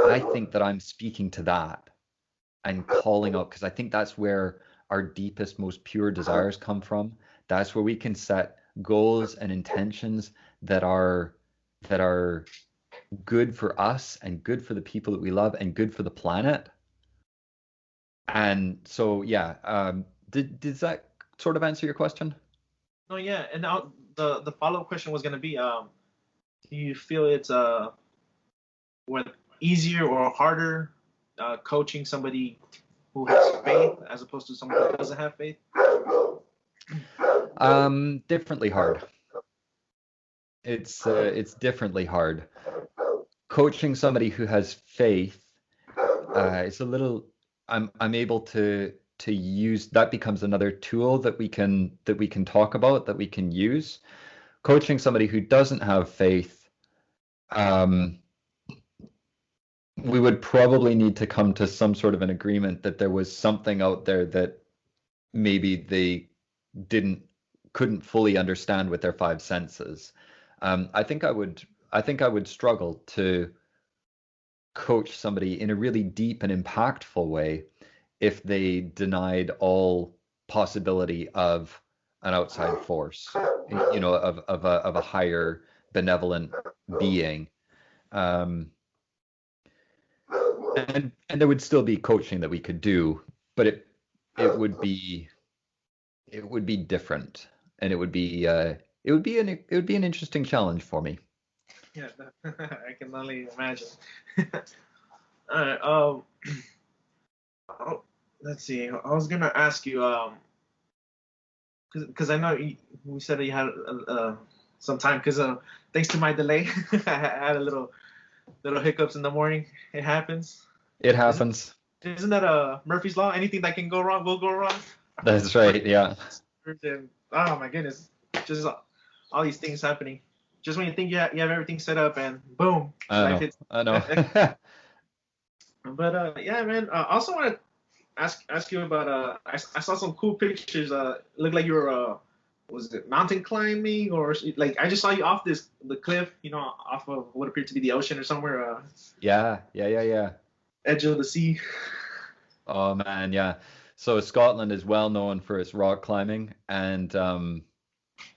I think that I'm speaking to that and calling out, because I think that's where our deepest, most pure desires come from. That's where we can set goals and intentions that are good for us and good for the people that we love and good for the planet. And so, yeah, does that sort of answer your question? no, yeah. And now the follow-up question was gonna be, do you feel it's what easier or harder coaching somebody who has faith as opposed to someone who doesn't have faith? Differently hard. It's differently hard. Coaching somebody who has faith, it's a little. I'm able to use that, becomes another tool that we can talk about, that we can use. Coaching somebody who doesn't have faith, um, we would probably need to come to some sort of an agreement that there was something out there that maybe they didn't couldn't fully understand with their five senses. I think I would struggle to coach somebody in a really deep and impactful way if they denied all possibility of an outside force, of a higher benevolent being. Um, and there would still be coaching that we could do, but it would be it would be different, and it would be an interesting challenge for me. Yeah, I can only imagine. All right. Oh, let's see. I was gonna ask you, because I know we said that you had some time, because thanks to my delay, I had a little hiccups in the morning. It happens. It Isn't happens. isn't that Murphy's law? Anything that can go wrong will go wrong. That's right. Yeah. And, oh my goodness, just all these things happening. Just when you think you have everything set up, and boom, I life know. hits. I know. But yeah, man. I also want to ask you about I saw some cool pictures. Looked like you were was it mountain climbing, or like I just saw you off the cliff, off of what appeared to be the ocean or somewhere, Yeah. Yeah. Yeah. Yeah. edge of the sea. Oh man, yeah. So Scotland is well known for its rock climbing, and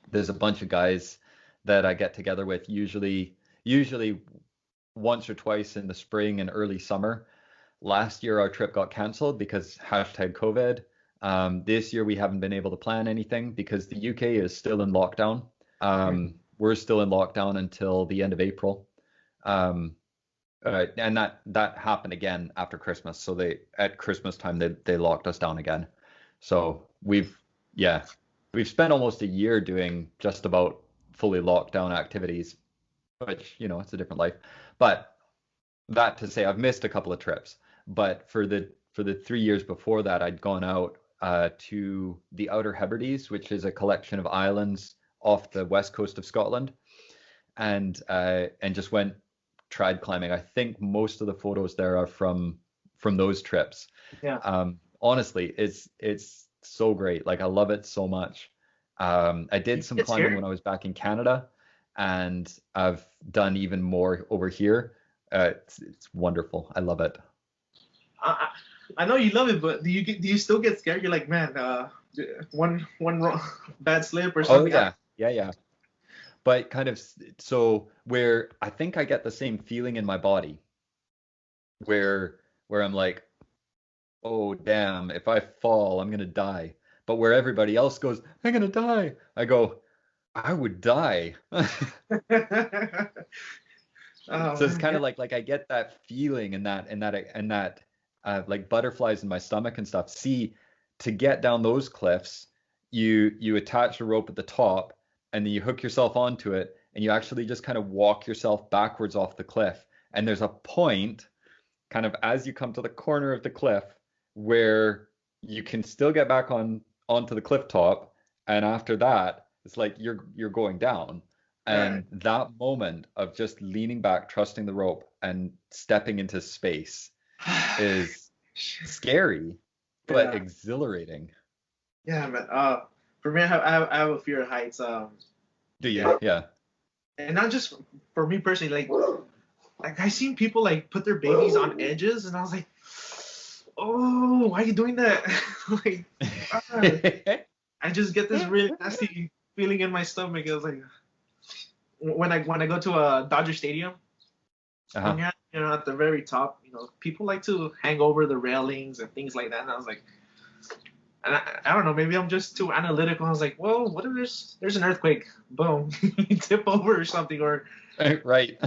there's a bunch of guys that I get together with usually once or twice in the spring and early summer. Last year our trip got canceled because hashtag COVID. This year we haven't been able to plan anything because the UK is still in lockdown. We're still in lockdown until the end of April. Um, and that happened again after Christmas. So they at Christmas time they locked us down again. So yeah, we've spent almost a year doing just about fully locked down activities, which, it's a different life. But that to say, I've missed a couple of trips. But for the 3 years before that, I'd gone out to the Outer Hebrides, which is a collection of islands off the west coast of Scotland, and just went trad climbing. I think most of the photos there are from those trips. Yeah. Honestly, it's so great. Like I love it so much. I did some It's climbing scary. when I was back in Canada, and I've done even more over here. It's wonderful. I love it. I, I know you love it, but do you still get scared? You're like, man, one wrong, bad slip or Oh something. yeah, yeah, yeah. But kind of so where I think I get the same feeling in my body where I'm like, oh damn, if I fall, I'm gonna die. But where everybody else goes, I'm gonna die, I go, I would die. Oh So it's man, kind yeah, of like I get that feeling and that like butterflies in my stomach and stuff. See, to get down those cliffs, you attach a rope at the top and then you hook yourself onto it and you actually just kind of walk yourself backwards off the cliff. And there's a point kind of as you come to the corner of the cliff where you can still get back onto the cliff top, and after that it's like you're going down. right. And that moment of just leaning back, trusting the rope and stepping into space is scary but Yeah, exhilarating. yeah, man. For me, I have a fear of heights. Do you? Yeah, Yeah. and not just for me personally. Like I seen people like put their babies on edges, and I was like, oh, why are you doing that? Like, ah, I just get this really nasty feeling in my stomach. It was like when I go to a Dodger Stadium, Uh-huh. and at the very top, people like to hang over the railings and things like that. And I was like, and I don't know, maybe I'm just too analytical. I was like, well, what if there's an earthquake? Boom, you tip over or something, or Right.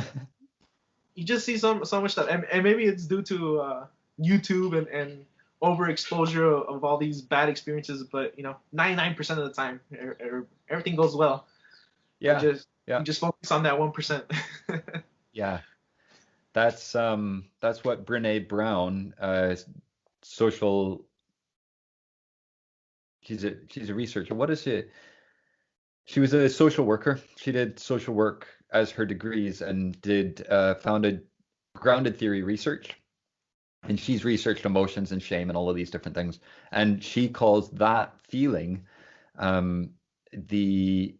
you just see so much stuff, and maybe it's due to YouTube and overexposure of all these bad experiences. But 99% of the time, everything goes well. You Yeah. just you Yeah. just focus on that 1%. Yeah. That's what Brene Brown, social she's a researcher. What is it? She was a social worker. She did social work as her degrees and did founded grounded theory research, and she's researched emotions and shame and all of these different things. And she calls that feeling the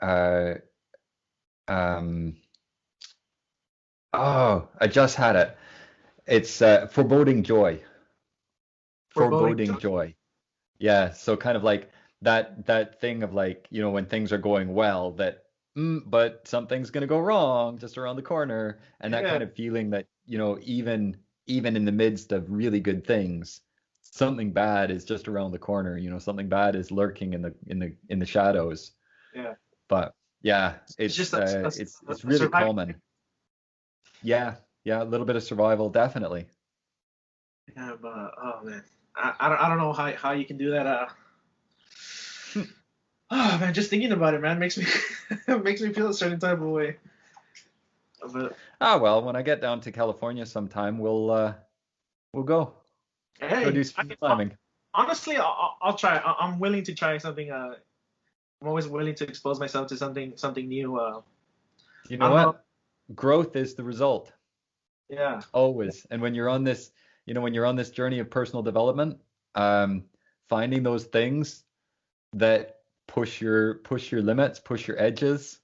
uh, um, oh, I just had it. It's foreboding joy. Foreboding Foreboding joy. joy. Yeah, so kind of like that thing of like, when things are going well, that but something's gonna go wrong just around the corner, and that Yeah, kind of feeling that, even in the midst of really good things, something bad is just around the corner, something bad is lurking in the shadows. yeah. But yeah, It's just it's a really surviving. common. Yeah, yeah, a little bit of survival, definitely. Yeah, but oh man, I don't know how you can do that. Oh man, just thinking about it, man, makes me makes me feel a certain type of way. But Ah, well, when I get down to California sometime, we'll go hey, do some climbing. honestly, I'll try. I'm willing to try something. I'm always willing to expose myself to something new. You I know don't know. what? Growth is the result, Yeah, always. And when you're on this journey of personal development, um, finding those things that push your limits, push your edges,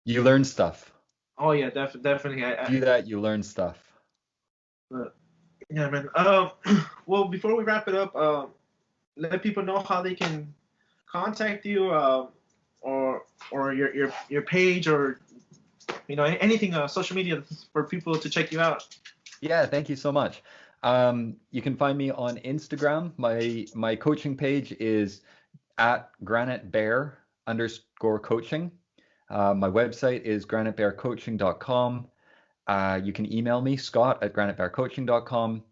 you learn stuff. oh yeah, definitely. Do that, you learn stuff. But, yeah, man. Well, before we wrap it up, let people know how they can contact you, or your page, or anything, social media for people to check you out. Yeah, thank you so much. You can find me on Instagram. My coaching page is at granitebear_coaching. My website is granitebearcoaching.com. You can email me, scott@granitebearcoaching.com.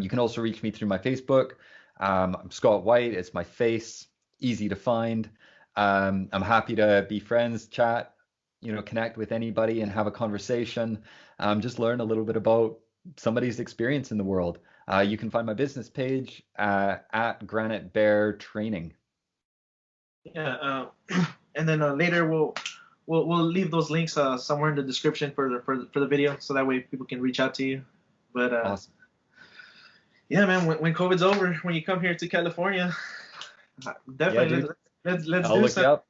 You can also reach me through my Facebook. I'm Scott White. It's my face, easy to find. I'm happy to be friends, chat, connect with anybody and have a conversation. Just learn a little bit about somebody's experience in the world. You can find my business page at Granite Bear Training. Yeah, and then later we'll leave those links somewhere in the description for the video, so that way people can reach out to you. But Awesome. yeah, man, when COVID's over, when you come here to California, Yeah, definitely dude. let's I'll do look you something. up.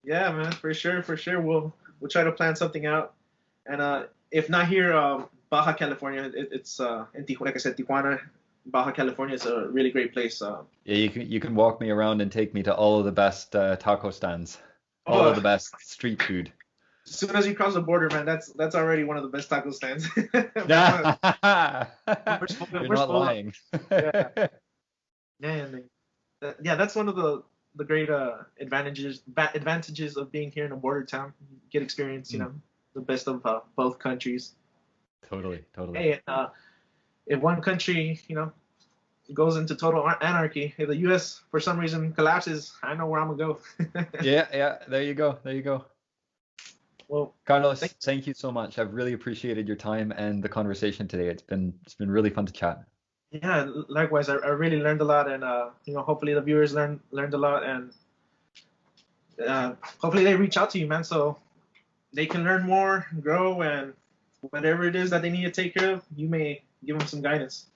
Yeah, man, for sure, for sure. We'll try to plan something out, and if not here, Baja California, it's in Tijuana, like I said, Tijuana, Baja California is a really great place. Yeah, you can walk me around and take me to all of the best taco stands, all of Oh, the best street food. as soon as you cross the border, man, that's already one of the best taco stands. You're We're not spoiled. lying. Yeah, yeah, and yeah. That's one of the great advantages of being here in a border town. You get experience, Mm, the best of both countries. totally, totally. Hey, if one country, goes into total anarchy, if the U.S. for some reason collapses, I know where I'm gonna go. Yeah, yeah, there you go. There you go. Well, Carlos, thanks. thank you so much. I've really appreciated your time and the conversation today. It's been really fun to chat. Yeah, likewise. I really learned a lot, and hopefully the viewers learned a lot, and hopefully they reach out to you, man, so they can learn more, grow, and whatever it is that they need to take care of, you may give them some guidance.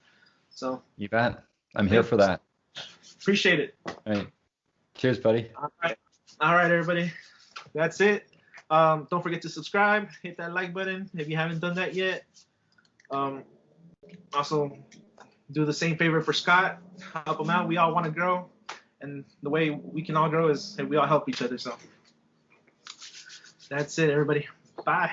So, You bet. I'm here yeah, for that. appreciate it. All right. Cheers, buddy. All right, everybody. That's it. Don't forget to subscribe, hit that like button if you haven't done that yet. Um, Also, do the same favor for Scott. Help him out. We all want to grow, and the way we can all grow is if we all help each other. So that's it, everybody. Bye.